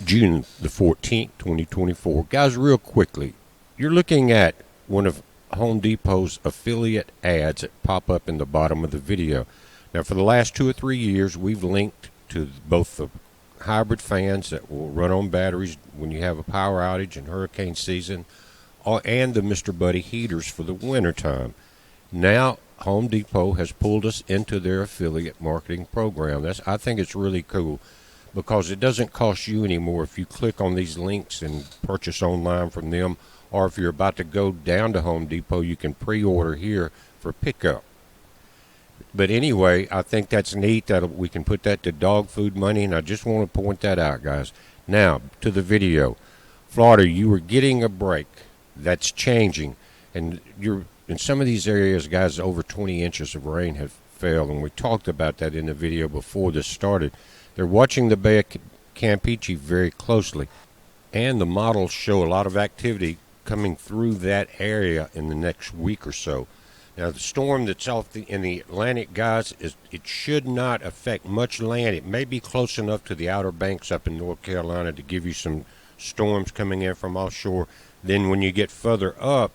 June the 14th, 2024. Guys, real quickly, you're looking at one of Home Depot's affiliate ads that pop up in the bottom of the video. Now, for the last 2 or 3 years, we've linked to both the hybrid fans that will run on batteries when you have a power outage in hurricane season, and the Mr. Buddy heaters for the wintertime. Now, Home Depot has pulled us into their affiliate marketing program. I think it's really cool because it doesn't cost you anymore if you click on these links and purchase online from them, or if you're about to go down to Home Depot, you can pre-order here for pickup. But anyway, I think that's neat that we can put that to dog food money, and I just want to point that out, guys. Now, to the video. Florida, you were getting a break. That's changing, and you're in some of these areas, guys, over 20 inches of rain have fell, and we talked about that in the video before this started. They're watching the Bay of Campeche very closely, and the models show a lot of activity coming through that area in the next week or so. Now, the storm that's in the Atlantic, guys, it should not affect much land. It may be close enough to the Outer Banks up in North Carolina to give you some storms coming in from offshore. Then when you get further up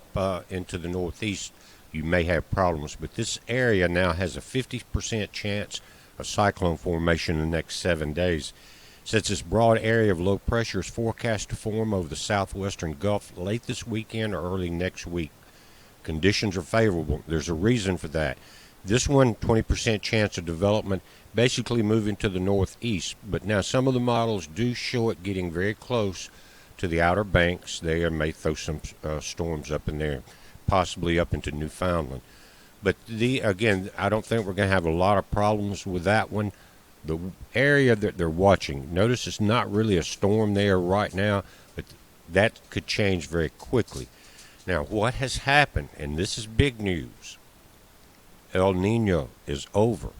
into the northeast, you may have problems. But this area now has a 50% chance of cyclone formation in the next 7 days. Since this broad area of low pressure is forecast to form over the southwestern Gulf late this weekend or early next week, conditions are favorable. There's a reason for that. This one, 20% chance of development, basically moving to the northeast. But now some of the models do show it getting very close to the Outer Banks. They may throw some storms up in there, possibly up into Newfoundland. But again, I don't think we're going to have a lot of problems with that one. The area that they're watching, notice it's not really a storm there right now, but that could change very quickly. Now, what has happened, and this is big news, El Nino is over.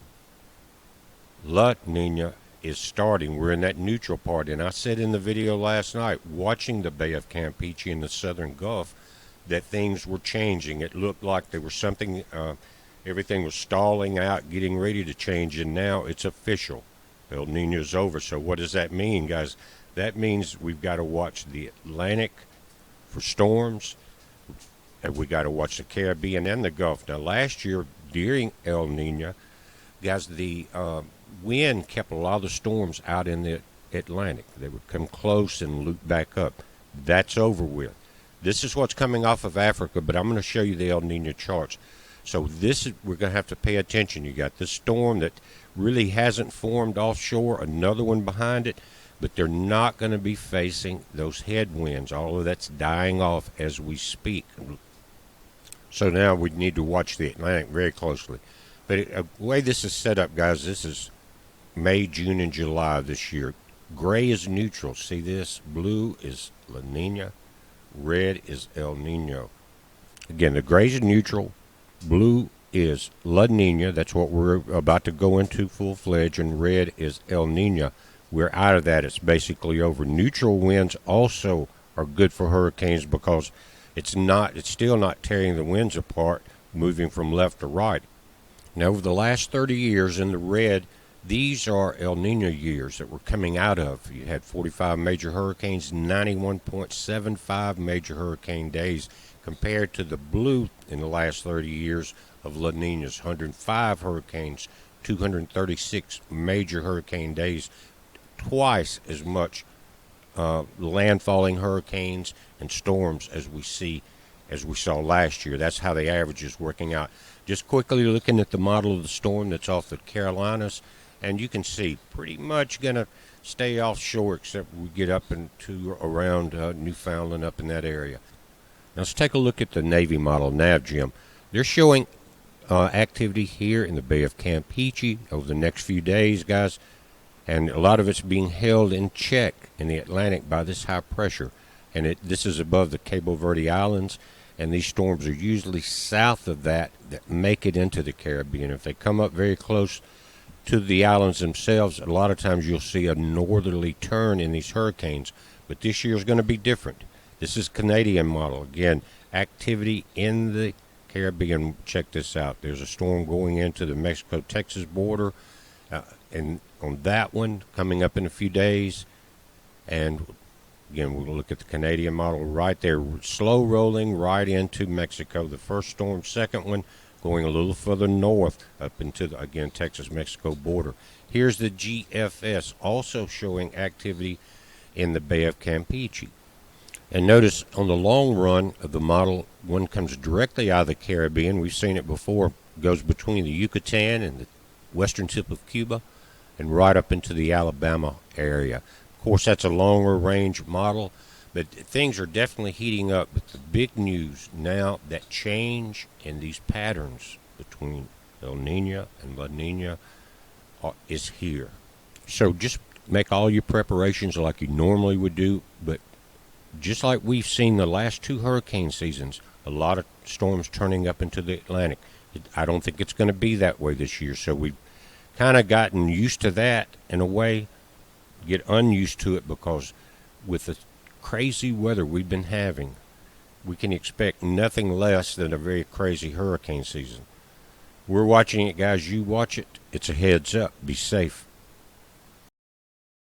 La Niña is starting. We're in that neutral part, and I said in the video last night, watching the Bay of Campeche in the southern Gulf, that things were changing. It looked like there was something, everything was stalling out, getting ready to change, and now it's official. El Nino's over. So what does that mean, guys? That means we've got to watch the Atlantic for storms, and we got to watch the Caribbean and the Gulf. Now, last year during El Nino, guys, the wind kept a lot of the storms out in the Atlantic. They would come close and loop back up. That's over with. This is what's coming off of Africa, but I'm going to show you the El Nino charts. So we're going to have to pay attention. You got this storm that really hasn't formed offshore, another one behind it, but they're not going to be facing those headwinds. All of that's dying off as we speak. So now we need to watch the Atlantic very closely. But the way this is set up, guys, this is May, June, and July this year. Gray is neutral. See this? Blue is La Nina. Red is El Nino. Again, the gray is neutral. Blue is La Nina. That's what we're about to go into full-fledged. And red is El Nino. We're out of that. It's basically over. Neutral winds also are good for hurricanes because it's still not tearing the winds apart, moving from left to right. Now, over the last 30 years in the red, these are El Nino years that we're coming out of. You had 45 major hurricanes, 91.75 major hurricane days, compared to the blue in the last 30 years of La Nina's 105 hurricanes, 236 major hurricane days, twice as much landfalling hurricanes and storms as we saw last year. That's how the average is working out. Just quickly looking at the model of the storm that's off the Carolinas, and you can see pretty much going to stay offshore except we get up into around Newfoundland up in that area. Now let's take a look at the Navy model, NavGem. They're showing activity here in the Bay of Campeche over the next few days, guys, and a lot of it's being held in check in the Atlantic by this high pressure. And this is above the Cabo Verde Islands, and these storms are usually south of that make it into the Caribbean. If they come up very close to the islands themselves, a lot of times you'll see a northerly turn in these hurricanes. But this year is going to be different. This is Canadian model. Again, activity in the Caribbean. Check this out. There's a storm going into the Mexico-Texas border, and on that one, coming up in a few days, And again, we'll look at the Canadian model right there, slow rolling right into Mexico. The first storm, second one going a little further north up into the, again, Texas-Mexico border. Here's the GFS also showing activity in the Bay of Campeche. And notice on the long run of the model, one comes directly out of the Caribbean. We've seen it before. Goes between the Yucatan and the western tip of Cuba and right up into the Alabama area. Of course, that's a longer range model, but things are definitely heating up. But the big news now, that change in these patterns between El Niño and La Niña is here. So just make all your preparations like you normally would do, but just like we've seen the last two hurricane seasons, a lot of storms turning up into the Atlantic. I don't think it's going to be that way this year, so we've kind of gotten used to that in a way, get unused to it, because with the crazy weather we've been having, we can expect nothing less than a very crazy hurricane season. We're watching it, guys. You watch it. It's a heads up. Be safe.